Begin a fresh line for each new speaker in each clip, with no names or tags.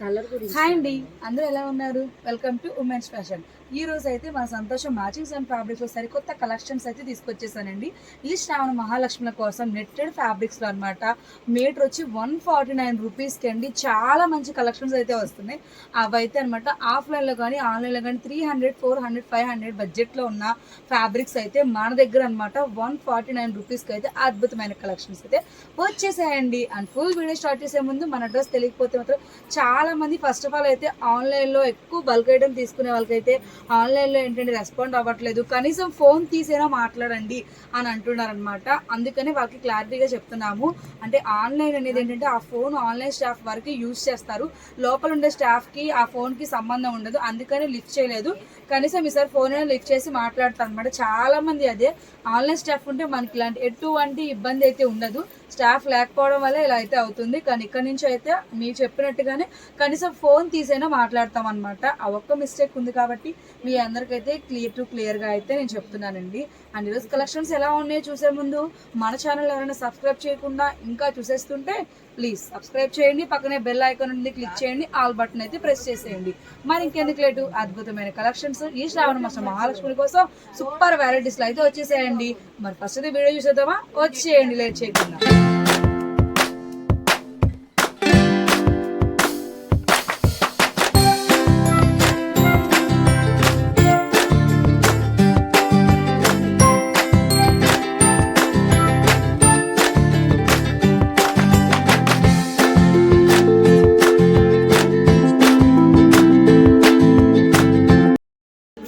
Hi అండి, అందరూ ఎలా ఉన్నారు? Welcome to women's fashion. ఈ రోజు అయితే మన సంతోషం మ్యాచింగ్స్ అండ్ ఫ్యాబ్రిక్స్ లో సరికొత్త కలెక్షన్స్ అయితే తీసుకొచ్చేసానండి. ఈ శ్రావణ మహాలక్ష్మి కోసం నెట్టెడ్ ఫ్యాబ్రిక్స్ లో అనమాట. మీటర్ వచ్చి 149 రూపీస్కి అండి. చాలా మంచి కలెక్షన్స్ అయితే వస్తున్నాయి. అవి అయితే అనమాట ఆఫ్లైన్ లో కానీ ఆన్లైన్ లో కానీ 300, 400, 500 బడ్జెట్ లో ఉన్న ఫ్యాబ్రిక్స్ అయితే మన దగ్గర అనమాట 149 రూపీస్కి అయితే అద్భుతమైన కలెక్షన్స్ అయితే వచ్చేసాయండి. అండ్ ఫుల్ వీడియో స్టార్ట్ చేసే ముందు మన అడ్రస్ తెలియకపోతే మాత్రం చాలా మంది ఫస్ట్ ఆఫ్ ఆల్ అయితే ఆన్లైన్లో ఎక్కువ బల్క్ ఐటమ్ తీసుకునే వాళ్ళకైతే ఆన్లైన్లో ఏంటంటే రెస్పాండ్ అవ్వట్లేదు, కనీసం ఫోన్ తీసేనా మాట్లాడండి అని అంటున్నారనమాట. అందుకని వాళ్ళకి క్లారిటీగా చెప్తున్నాము. అంటే ఆన్లైన్ అనేది ఏంటంటే ఆ ఫోన్ ఆన్లైన్ స్టాఫ్ వరకు యూజ్ చేస్తారు, లోపల ఉండే స్టాఫ్కి ఆ ఫోన్కి సంబంధం ఉండదు. అందుకని లిఫ్ట్ చేయలేదు. కనీసం ఈసారి ఫోన్ అయినా లిఫ్ట్ చేసి మాట్లాడతారు అనమాట. చాలా మంది అదే ఆన్లైన్ స్టాఫ్ ఉంటే మనకి ఇలాంటి ఎటువంటి ఇబ్బంది అయితే ఉండదు. స్టాఫ్ లేకపోవడం వల్ల ఇలా అయితే అవుతుంది. కానీ ఇక్కడ నుంచి అయితే మీరు చెప్పినట్టుగానే కనీసం ఫోన్ తీసైనా మాట్లాడతాం అనమాట. ఆ ఒక్క మిస్టేక్ ఉంది కాబట్టి మీ అందరికైతే క్లియర్గా అయితే నేను చెప్తున్నానండి. అండ్ ఈరోజు కలెక్షన్స్ ఎలా ఉన్నాయో చూసే ముందు మన ఛానల్ ఎవరైనా సబ్స్క్రైబ్ చేయకుండా ఇంకా చూసేస్తుంటే ప్లీజ్ సబ్స్క్రైబ్ చేయండి. పక్కనే బెల్ ఐకాన్ ఉంది, క్లిక్ చేయండి. ఆల్ బటన్ అయితే ప్రెస్ చేసేయండి. మరి ఇంకెందుకు లేటు, అద్భుతమైన కలెక్షన్స్ ఈ శ్రావణ మాసం మహాలక్ష్మి కోసం సూపర్ వెరైటీస్లో అయితే వచ్చేసేయండి. మరి ఫస్ట్ అయితే వీడియో చూసేద్దామా? వచ్చేయండి లేట్ చేయకుండా.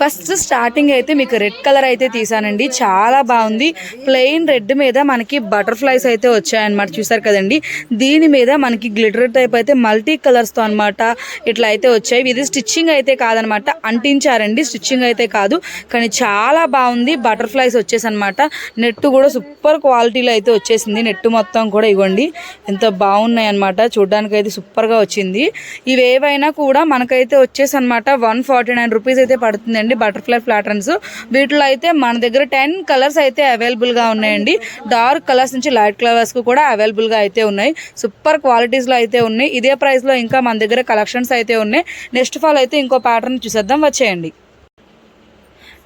ఫస్ట్ స్టార్టింగ్ అయితే మీకు రెడ్ కలర్ అయితే తీసానండి. చాలా బాగుంది. ప్లెయిన్ రెడ్ మీద మనకి బటర్ఫ్లైస్ అయితే వచ్చాయన్నమాట. చూసారు కదండి. దీని మీద మనకి గ్లిటర్ టైప్ అయితే మల్టీ కలర్స్తో అనమాట ఇట్లా అయితే వచ్చాయి. ఇది స్టిచ్చింగ్ అయితే కాదనమాట, అంటించారండి. స్టిచ్చింగ్ అయితే కాదు, కానీ చాలా బాగుంది. బటర్ఫ్లైస్ వచ్చేసి అనమాట. నెట్ కూడా సూపర్ క్వాలిటీలో అయితే వచ్చేసింది. నెట్ మొత్తం కూడా ఇవ్వండి ఎంత బాగున్నాయి అనమాట. చూడడానికి అయితే సూపర్గా వచ్చింది. ఇవేవైనా కూడా మనకైతే వచ్చేసి అనమాట 149 రూపీస్ అయితే పడుతుందండి. Butterfly patterns. వీటిలో అయితే మన దగ్గర 10 కలర్స్ అయితే అవైలబుల్ గా ఉన్నాయండి. డార్క్ కలర్స్ నుంచి లైట్ కలర్స్ కు కూడా అవైలబుల్ గా అయితే ఉన్నాయి. సూపర్ క్వాలిటీస్ లో అయితే ఉన్నాయి. ఇదే ప్రైస్ లో ఇంకా మన దగ్గర కలెక్షన్స్ అయితే ఉన్నాయి. నెక్స్ట్ ఫాల్ అయితే ఇంకో ప్యాటర్న్ చూసేద్దాం, వచ్చేయండి.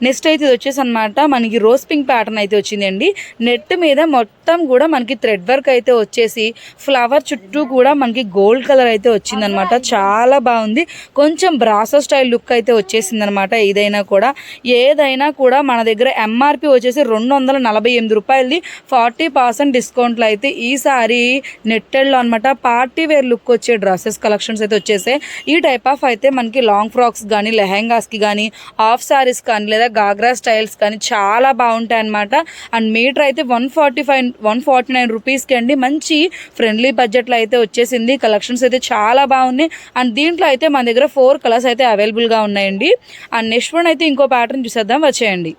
నెక్స్ట్ అయితే ఇది వచ్చేసి అనమాట మనకి రోజ్ పింక్ ప్యాటర్న్ అయితే వచ్చిందండి. నెట్ మీద మొత్తం కూడా మనకి థ్రెడ్ వర్క్ అయితే వచ్చేసి ఫ్లవర్ చుట్టూ కూడా మనకి గోల్డ్ కలర్ అయితే వచ్చిందనమాట. చాలా బాగుంది. కొంచెం బ్రాసో స్టైల్ లుక్ అయితే వచ్చేసింది అనమాట. ఏదైనా కూడా మన దగ్గర ఎంఆర్పి వచ్చేసి 248 రూపాయలది 40% డిస్కౌంట్లో అయితే ఈసారి నెట్టెడ్లో అనమాట పార్టీ వేర్ లుక్ వచ్చే డ్రెస్సెస్ కలెక్షన్స్ అయితే వచ్చేసాయి. ఈ టైప్ ఆఫ్ అయితే మనకి లాంగ్ ఫ్రాక్స్ కానీ లెహెంగాస్కి కానీ హాఫ్ సారీస్ కానీ లేదా గాగ్రా స్టైల్స్ కానీ చాలా బాగుంటాయి అనమాట. అండ్ మీటర్ అయితే 149 రూపీస్కి అండి. మంచి ఫ్రెండ్లీ బడ్జెట్లో అయితే వచ్చేసింది. కలెక్షన్స్ అయితే చాలా బాగున్నాయి. అండ్ దీంట్లో అయితే మన దగ్గర 4 కలర్స్ అయితే అవైలబుల్గా ఉన్నాయండి. అండ్ నెక్స్ట్ వన్ అయితే ఇంకో ప్యాటర్న్ చూసేద్దాం, వచ్చేయండి.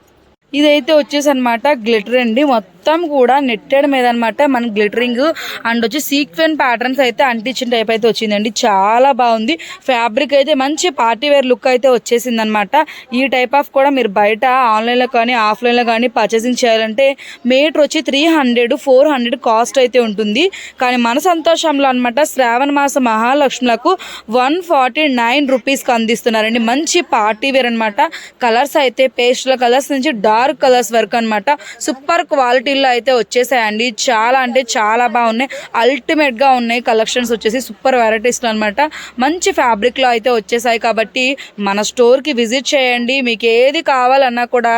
ఇదైతే వచ్చేసి అనమాట గ్లిటర్ అండి. మొత్తం కూడా నెట్టెడ్ మీద అనమాట మన గ్లిటరింగ్ అండ్ వచ్చి సీక్వెన్ ప్యాటర్న్స్ అయితే అంటించిన టైప్ అయితే వచ్చిందండి. చాలా బాగుంది. ఫ్యాబ్రిక్ అయితే మంచి పార్టీ వేర్ లుక్ అయితే వచ్చేసింది అనమాట. ఈ టైప్ ఆఫ్ కూడా మీరు బయట ఆన్లైన్లో కానీ ఆఫ్లైన్లో కానీ పర్చేసింగ్ చేయాలంటే మీటర్ వచ్చి 300, 400 కాస్ట్ అయితే ఉంటుంది. కానీ మన సంతోషంలో అనమాట శ్రావణ మాస మహాలక్ష్ములకు 149 రూపీస్కి అందిస్తున్నారండి. మంచి పార్టీ వేర్ అనమాట. కలర్స్ అయితే పేస్టల్ కలర్స్ నుంచి డార్క్ కలర్స్ వరకు అనమాట సూపర్ క్వాలిటీలో అయితే వచ్చేసాయండి. చాలా అంటే చాలా బాగున్నాయి. అల్టిమేట్గా ఉన్నాయి కలెక్షన్స్ వచ్చేసి సూపర్ వెరైటీస్లో అనమాట. మంచి ఫ్యాబ్రిక్లో అయితే వచ్చేసాయి. కాబట్టి మన స్టోర్కి విజిట్ చేయండి. మీకు ఏది కావాలన్నా కూడా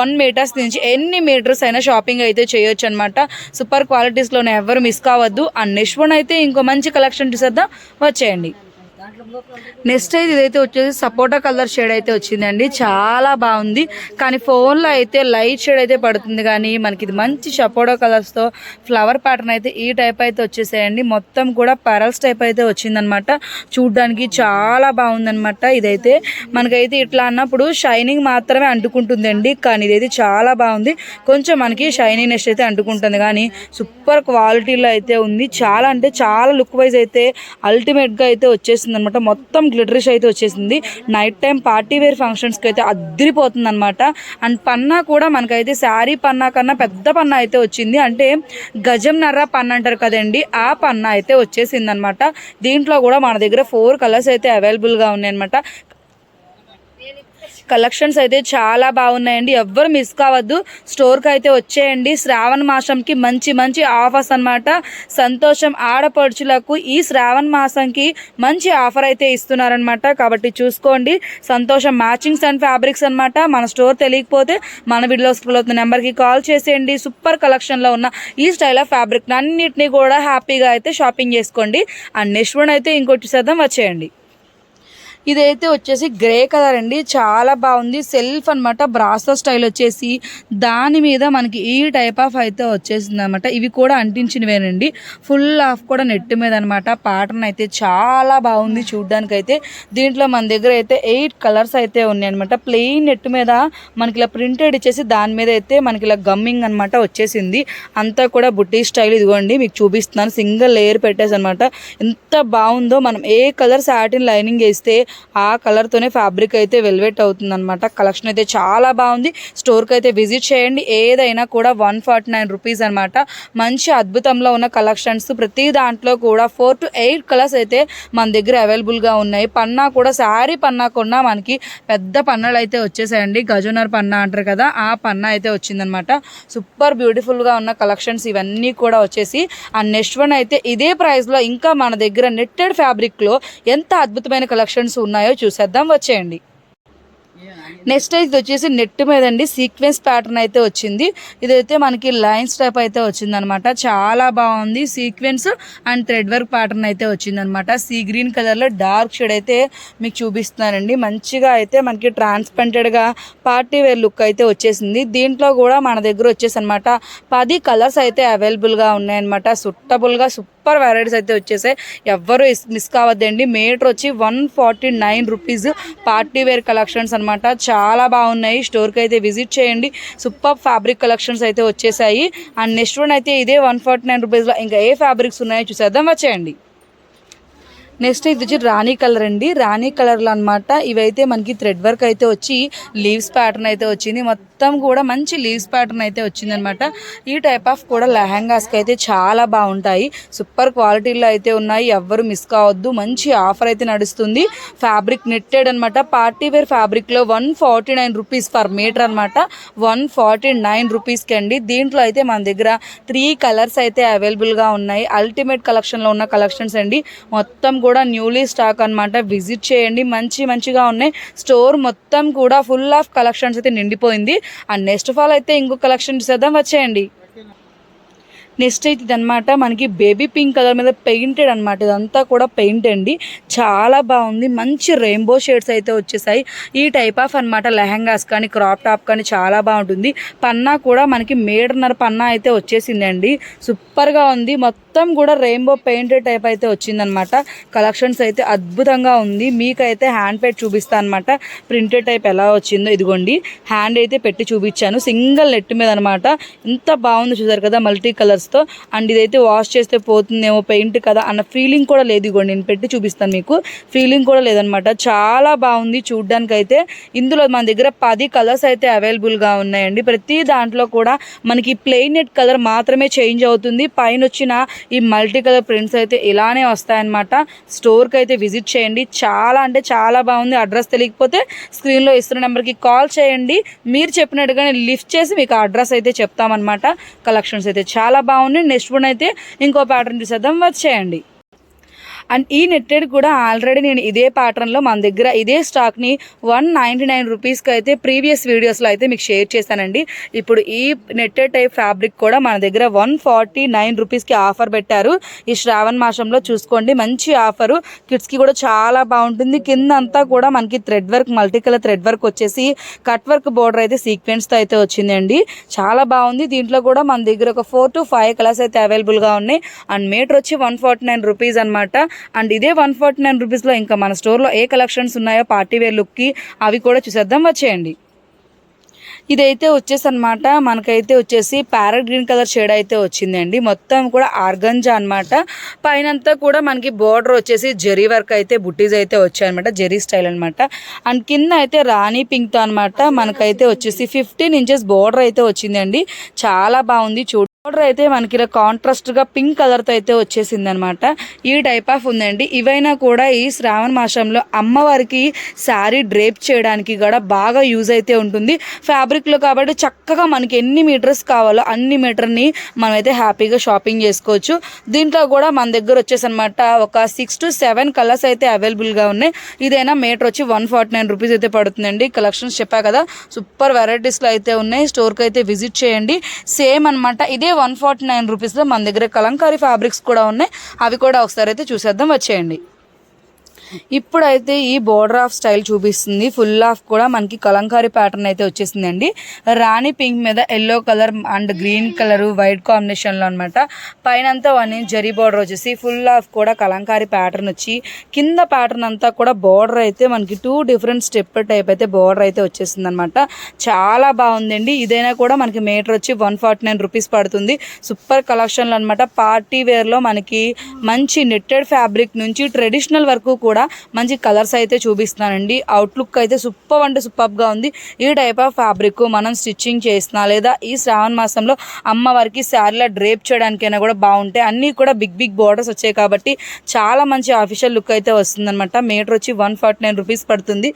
1 మీటర్స్ నుంచి ఎన్ని మీటర్స్ అయినా షాపింగ్ అయితే చేయొచ్చు అనమాట. సూపర్ క్వాలిటీస్లోనే ఎవరు మిస్ కావద్దు. అండ్ నెక్స్ట్ వన్ అయితే ఇంకో మంచి కలెక్షన్ చూసేద్దాం, వచ్చేయండి. నెక్స్ట్ అయితే ఇదైతే వచ్చేసి సపోటా కలర్ షేడ్ అయితే వచ్చిందండి. చాలా బాగుంది. కానీ ఫోన్లో అయితే లైట్ షేడ్ అయితే పడుతుంది, కానీ మనకి ఇది మంచి సపోటా కలర్స్తో ఫ్లవర్ ప్యాటర్న్ అయితే ఈ టైప్ అయితే వచ్చేసాయండి. మొత్తం కూడా పెరల్స్ టైప్ అయితే వచ్చిందనమాట. చూడడానికి చాలా బాగుందనమాట. ఇదైతే మనకైతే ఇట్లా అన్నప్పుడు షైనింగ్ మాత్రమే అంటుకుంటుందండి, కానీ ఇదైతే చాలా బాగుంది. కొంచెం మనకి షైనింగ్నెస్ అయితే అంటుకుంటుంది, కానీ సూపర్ క్వాలిటీలో అయితే ఉంది. చాలా అంటే చాలా లుక్ వైజ్ అయితే అల్టిమేట్గా అయితే వచ్చేసింది వచ్చేసింది అనమాట. మొత్తం గ్లిటరిష్ అయితే వచ్చేసింది. నైట్ టైం పార్టీ వేర్ ఫంక్షన్స్కి అయితే అద్దరిపోతుంది అనమాట. అండ్ పన్నా కూడా మనకైతే శారీ పన్నా కన్నా పెద్ద పన్నా అయితే వచ్చింది. అంటే గజంన్నర పన్నా అంటారు కదండి, ఆ పన్నా అయితే వచ్చేసింది అనమాట. దీంట్లో కూడా మన దగ్గర 4 కలర్స్ అయితే అవైలబుల్గా ఉన్నాయి అనమాట. కలెక్షన్స్ అయితే చాలా బాగున్నాయండి. ఎవ్వరు మిస్ కావద్దు, స్టోర్కి అయితే వచ్చేయండి. శ్రావణ మాసంకి మంచి మంచి ఆఫర్స్ అనమాట. సంతోషం ఆడపడుచులకు ఈ శ్రావణ మాసంకి మంచి ఆఫర్ అయితే ఇస్తున్నారనమాట. కాబట్టి చూసుకోండి. సంతోషం మ్యాచింగ్స్ అండ్ ఫ్యాబ్రిక్స్ అనమాట. మన స్టోర్ తెలియకపోతే మన వీడియోలో స్క్రోల్ అవుతున్న నెంబర్కి కాల్ చేసేయండి. సూపర్ కలెక్షన్లో ఉన్న ఈ స్టైల్ ఆఫ్ ఫ్యాబ్రిక్ అన్నిటినీ కూడా హ్యాపీగా అయితే షాపింగ్ చేసుకోండి. అండ్ నెక్స్ట్ వన్ అయితే ఇంకోటి శాతం వచ్చేయండి. ఇదైతే వచ్చేసి గ్రే కలర్ అండి, చాలా బాగుంది. సెల్ఫ్ అనమాట, బ్రాసో స్టైల్ వచ్చేసి దాని మీద మనకి ఈ టైప్ ఆఫ్ అయితే వచ్చేసింది అనమాట. ఇవి కూడా అంటించినవేనండి. ఫుల్ ఆఫ్ కూడా నెట్ మీద అనమాట. ప్యాటర్న్ అయితే చాలా బాగుంది చూడ్డానికి అయితే. దీంట్లో మన దగ్గర అయితే 8 కలర్స్ అయితే ఉన్నాయి అనమాట. ప్లెయిన్ నెట్ మీద మనకి ఇలా ప్రింటెడ్ ఇచ్చేసి దాని మీద అయితే మనకి ఇలా గమ్మింగ్ అనమాట వచ్చేసింది. అంతా కూడా బుట్టి స్టైల్. ఇదిగోండి మీకు చూపిస్తున్నాను, సింగిల్ లేయర్ పెట్టేసి అనమాట. ఎంత బాగుందో. మనం ఏ కలర్ సాటిన్ లైనింగ్ వేస్తే ఆ కలర్తోనే ఫ్యాబ్రిక్ అయితే వెల్వెట్ అవుతుంది అనమాట. కలెక్షన్ అయితే చాలా బాగుంది. స్టోర్కి అయితే విజిట్ చేయండి. ఏదైనా కూడా 149 రూపీస్ అనమాట. మంచి అద్భుతంలో ఉన్న కలెక్షన్స్. ప్రతి దాంట్లో కూడా 4 to 8 కలర్స్ అయితే మన దగ్గర అవైలబుల్గా ఉన్నాయి. పన్నా కూడా శారీ పన్నా కొన్నా మనకి పెద్ద పన్నాలు అయితే వచ్చేసాయండి. గజోనర్ పన్నా అంటారు కదా, ఆ పన్నా అయితే వచ్చిందనమాట. సూపర్ బ్యూటిఫుల్గా ఉన్న కలెక్షన్స్ ఇవన్నీ కూడా వచ్చేసి. అండ్ నెక్స్ట్ వన్ అయితే ఇదే ప్రైస్లో ఇంకా మన దగ్గర నెట్టెడ్ ఫ్యాబ్రిక్లో ఎంత అద్భుతమైన కలెక్షన్స్ ఉన్నాయో చూసేద్దాం, వచ్చేయండి. నెక్స్ట్ అయితే వచ్చేసి నెట్ మీద అండి సీక్వెన్స్ ప్యాటర్న్ అయితే వచ్చింది. ఇదైతే మనకి లైన్స్ టైప్ అయితే వచ్చిందనమాట. చాలా బాగుంది. Sequence and thread work pattern అయితే వచ్చిందనమాట. సీ గ్రీన్ కలర్లో డార్క్ షేడ్ అయితే మీకు చూపిస్తున్నానండి. మంచిగా అయితే మనకి ట్రాన్స్పరెంటెడ్గా పార్టీ వేర్ లుక్ అయితే వచ్చేసింది. దీంట్లో కూడా మన దగ్గర వచ్చేసి అనమాట 10 కలర్స్ అయితే అవైలబుల్గా ఉన్నాయన్నమాట. సూటబుల్గా సూపర్ వెరైటీస్ అయితే వచ్చేసాయి. ఎవ్వరు మిస్ కావద్దండి. మీటర్ వచ్చి 149 రూపీస్. పార్టీ వేర్ కలెక్షన్స్ అనమాట. చాలా బాగున్నాయి. స్టోర్కి అయితే విజిట్ చేయండి. సూపర్ ఫ్యాబ్రిక్ కలెక్షన్స్ అయితే వచ్చేసాయి. అండ్ నెక్స్ట్ వన్ అయితే ఇదే 149 రూపీస్లో ఇంకా ఏ ఫ్యాబ్రిక్స్ ఉన్నాయో చూసేద్దాం, వచ్చేయండి. నెక్స్ట్ ఇది వచ్చి రాణి కలర్ అండి. రాణి కలర్లో అనమాట. ఇవైతే మనకి థ్రెడ్ వర్క్ అయితే వచ్చి లీవ్స్ ప్యాటర్న్ అయితే వచ్చింది. మొత్తం కూడా మంచి లీవ్స్ ప్యాటర్న్ అయితే వచ్చిందనమాట. ఈ టైప్ ఆఫ్ కూడా లెహంగాస్కి అయితే చాలా బాగుంటాయి. సూపర్ క్వాలిటీలో అయితే ఉన్నాయి. ఎవ్వరు మిస్ కావద్దు. మంచి ఆఫర్ అయితే నడుస్తుంది. ఫ్యాబ్రిక్ నెట్టెడ్ అనమాట. పార్టీ వేర్ ఫ్యాబ్రిక్లో 149 రూపీస్ పర్ మీటర్ అనమాట. 149 రూపీస్కి అండి. దీంట్లో అయితే మన దగ్గర 3 కలర్స్ అయితే అవైలబుల్గా ఉన్నాయి. అల్టిమేట్ కలెక్షన్లో ఉన్న కలెక్షన్స్ అండి. మొత్తం కూడా న్యూలీ స్టాక్ అనమాట. విజిట్ చేయండి. మంచిగా ఉన్నాయి. స్టోర్ మొత్తం కూడా ఫుల్ ఆఫ్ కలెక్షన్స్ అయితే నిండిపోయింది. అండ్ నెక్స్ట్ ఆఫ్ ఆల్ అయితే ఇంకో కలెక్షన్ చూసేద్దాం, వచ్చేయండి. నెక్స్ట్ అయితే ఇదనమాట మనకి బేబీ పింక్ కలర్ మీద పెయింటెడ్ అనమాట. ఇదంతా కూడా పెయింట్ అండి. చాలా బాగుంది. మంచి రెయిన్బో షేడ్స్ అయితే వచ్చేసాయి. ఈ టైప్ ఆఫ్ అనమాట లెహంగాస్ కానీ క్రాప్ టాప్ కానీ చాలా బాగుంటుంది. పన్నా కూడా మనకి మీటర్నర పన్నా అయితే వచ్చేసిందండి. సూపర్గా ఉంది. మొత్తం కూడా రెయిన్బో పెయింటెడ్ టైప్ అయితే వచ్చిందనమాట. కలెక్షన్స్ అయితే అద్భుతంగా ఉంది. మీకైతే హ్యాండ్ పెట్టి చూపిస్తాను అనమాట. ప్రింటెడ్ టైప్ ఎలా వచ్చిందో. ఇదిగోండి హ్యాండ్ అయితే పెట్టి చూపించాను. సింగిల్ నెట్ మీద అనమాట. ఎంత బాగుందో చూసారు కదా, మల్టీ కలర్స్తో. అండ్ ఇదైతే వాష్ చేస్తే పోతుందేమో పెయింట్ కదా అన్న ఫీలింగ్ కూడా లేదు. ఇదిగోండి నేను పెట్టి చూపిస్తాను మీకు. ఫీలింగ్ కూడా లేదనమాట. చాలా బాగుంది చూడ్డానికి అయితే. ఇందులో మన దగ్గర 10 కలర్స్ అయితే అవైలబుల్గా ఉన్నాయండి. ప్రతి దాంట్లో కూడా మనకి ప్లెయిన్ నెట్ కలర్ మాత్రమే చేంజ్ అవుతుంది. పైన వచ్చిన ఈ మల్టీ కలర్ ప్రింట్స్ అయితే ఇలానే వస్తాయన్నమాట. స్టోర్కి అయితే విజిట్ చేయండి. చాలా అంటే చాలా బాగుంది. అడ్రస్ తెలియకపోతే స్క్రీన్లో ఇస్తున్న నెంబర్కి కాల్ చేయండి. మీరు చెప్పినట్టుగానే లిఫ్ట్ చేసి మీకు అడ్రస్ అయితే చెప్తామన్నమాట. కలెక్షన్స్ అయితే చాలా బాగుంది. నెక్స్ట్ వన్ అయితే ఇంకో ప్యాటర్న్ చూసేద్దాం, వచ్చేయండి. అండ్ ఈ నెట్టెడ్ కూడా ఆల్రెడీ నేను ఇదే ప్యాటర్న్లో మన దగ్గర ఇదే స్టాక్ని 199 రూపీస్కి అయితే ప్రీవియస్ వీడియోస్లో అయితే మీకు షేర్ చేశానండి. ఇప్పుడు ఈ నెట్టెడ్ టైప్ ఫ్యాబ్రిక్ కూడా మన దగ్గర 149 రూపీస్కి ఆఫర్ పెట్టారు. ఈ శ్రావణ మాసంలో చూసుకోండి. మంచి ఆఫరు. కిడ్స్కి కూడా చాలా బాగుంటుంది. కింద అంతా కూడా మనకి thread work, multi colour thread work వచ్చేసి కట్ వర్క్ బోర్డర్ అయితే సీక్వెన్స్తో అయితే వచ్చిందండి. చాలా బాగుంది. దీంట్లో కూడా మన దగ్గర ఒక 4 to 5 కలర్స్ అయితే అవైలబుల్గా ఉన్నాయి. అండ్ మీటర్ వచ్చి 149 రూపీస్ అనమాట. అండ్ ఇదే 149 రూపీస్లో ఇంకా మన స్టోర్లో ఏ కలెక్షన్స్ ఉన్నాయో పార్టీ వేర్ లుక్కి అవి కూడా చూసేద్దాం, వచ్చేయండి. ఇదైతే వచ్చేసి అనమాట మనకైతే వచ్చేసి ప్యారెట్ గ్రీన్ కలర్ షేడ్ అయితే వచ్చిందండి. మొత్తం కూడా ఆర్గంజా అనమాట. పైనంతా కూడా మనకి బోర్డర్ వచ్చేసి జెరీ వర్క్ అయితే బుట్టీస్ అయితే వచ్చాయన్నమాట, జెరీ స్టైల్ అనమాట. అండ్ కింద అయితే రాణి పింక్ తో అనమాట మనకైతే వచ్చేసి 15 ఇంచెస్ బోర్డర్ అయితే వచ్చిందండి. చాలా బాగుంది. బోర్డర్ అయితే మనకి ఇలా కాంట్రాస్ట్ గా పింక్ కలర్ తో అయితే వచ్చేసింది అనమాట. ఈ టైప్ ఆఫ్ ఉందండి. ఇవైనా కూడా ఈ శ్రావణ మాసంలో అమ్మవారికి శారీ డ్రేప్ చేయడానికి కూడా బాగా యూజ్ అయితే ఉంటుంది. ఫ్యాబ్రిక్ లో కాబట్టి చక్కగా మనకి ఎన్ని మీటర్స్ కావాలో అన్ని మీటర్ని మనమైతే హ్యాపీగా షాపింగ్ చేసుకోవచ్చు. దీంట్లో కూడా మన దగ్గర వచ్చేసి అనమాట ఒక 6 to 7 కలర్స్ అయితే అవైలబుల్ గా ఉన్నాయి. ఇదైనా మీటర్ వచ్చి 149 రూపీస్ అయితే పడుతుందండి. కలెక్షన్స్ చెప్పా కదా, సూపర్ వెరైటీస్ లో అయితే ఉన్నాయి. స్టోర్ కి అయితే విజిట్ చేయండి. సేమ్ అనమాట ఇదే 149 రూపీస్లో మన దగ్గర కలంకారీ ఫ్యాబ్రిక్స్ కూడా ఉన్నాయి. అవి కూడా ఒకసారి అయితే చూసేద్దాం, వచ్చేయండి. ఇప్పుడైతే ఈ బోర్డర్ ఆఫ్ స్టైల్ చూపిస్తుంది. ఫుల్ ఆఫ్ కూడా మనకి కలంకారీ ప్యాటర్న్ అయితే వచ్చేసిందండి. రాణి పింక్ మీద yellow colour and green colour white కాంబినేషన్లో అనమాట. పైన అంతా 1 ఇంచ్ జరీ బోర్డర్ వచ్చేసి ఫుల్ ఆఫ్ కూడా కలంకారీ ప్యాటర్న్ వచ్చి కింద ప్యాటర్న్ అంతా కూడా బోర్డర్ అయితే మనకి 2 డిఫరెంట్ స్టెప్ టైప్ అయితే బోర్డర్ అయితే వచ్చేసింది అనమాట. చాలా బాగుందండి. ఇదైనా కూడా మనకి మీటర్ వచ్చి 149 రూపీస్ పడుతుంది. సూపర్ కలెక్షన్లు అనమాట. పార్టీ వేర్లో మనకి మంచి నెట్టెడ్ ఫ్యాబ్రిక్ నుంచి ట్రెడిషనల్ వరకు కూడా మంచి కలర్స్ అయితే చూపిస్తున్నానండి. అవుట్లుక్ అయితే సూపర్ అంటే సూపర్గా ఉంది. ఈ టైప్ ఆఫ్ ఫ్యాబ్రిక్ మనం స్టిచ్చింగ్ చేసినా లేదా ఈ శ్రావణ మాసంలో అమ్మవారికి శారీలా డ్రేప్ చేయడానికైనా కూడా బాగుంటాయి. అన్నీ కూడా బిగ్ బిగ్ బోర్డర్స్ వచ్చాయి కాబట్టి చాలా మంచి ఆఫీషియల్ లుక్ అయితే వస్తుందన్నమాట. మీటర్ వచ్చి 149 రూపీస్ పడుతుంది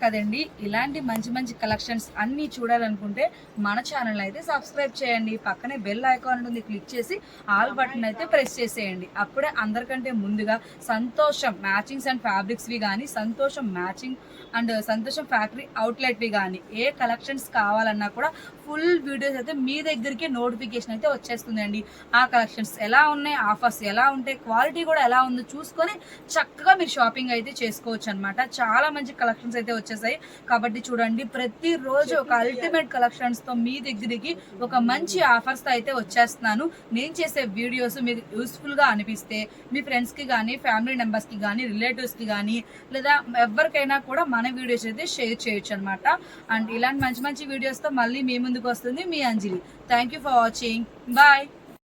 కదండి. ఇలాంటి మంచి మంచి కలెక్షన్స్ అన్నీ చూడాలనుకుంటే మన ఛానల్ అయితే సబ్స్క్రైబ్ చేయండి. పక్కనే బెల్ ఐకాన్ ఉంటుంది, క్లిక్ చేసి ఆల్ బటన్ అయితే ప్రెస్ చేసేయండి. అప్పుడే అందరికంటే ముందుగా సంతోషం మ్యాచింగ్స్ అండ్ ఫ్యాబ్రిక్స్వి కానీ, సంతోషం మ్యాచింగ్ అండ్ సంతోషం ఫ్యాక్టరీ అవుట్లెట్వి కానీ ఏ కలెక్షన్స్ కావాలన్నా కూడా ఫుల్ వీడియోస్ అయితే మీ దగ్గరికి నోటిఫికేషన్ అయితే వచ్చేస్తుందండి. ఆ కలెక్షన్స్ ఎలా ఉన్నాయి, ఆఫర్స్ ఎలా ఉంటాయి, క్వాలిటీ కూడా ఎలా ఉందో చూసుకొని చక్కగా మీరు షాపింగ్ అయితే చేసుకోవచ్చు అనమాట. చాలా మంచి కలెక్షన్స్ అయితే వచ్చేసాయి కాబట్టి చూడండి, ప్రతిరోజు ఒక అల్టిమేట్ కలెక్షన్స్తో మీ దగ్గరికి ఒక మంచి ఆఫర్స్తో అయితే వచ్చేస్తున్నాను. నేను చేసే వీడియోస్ మీకు యూస్ఫుల్గా అనిపిస్తే మీ ఫ్రెండ్స్కి కానీ, ఫ్యామిలీ మెంబర్స్కి కానీ, రిలేటివ్స్కి కానీ లేదా ఎవరికైనా కూడా మన వీడియోస్ అయితే షేర్ చేయొచ్చు అనమాట. అండ్ ఇలాంటి మంచి మంచి వీడియోస్తో మళ్ళీ మీ ముందుకు వస్తుంది మీ Anjali. Thank you for watching. Bye.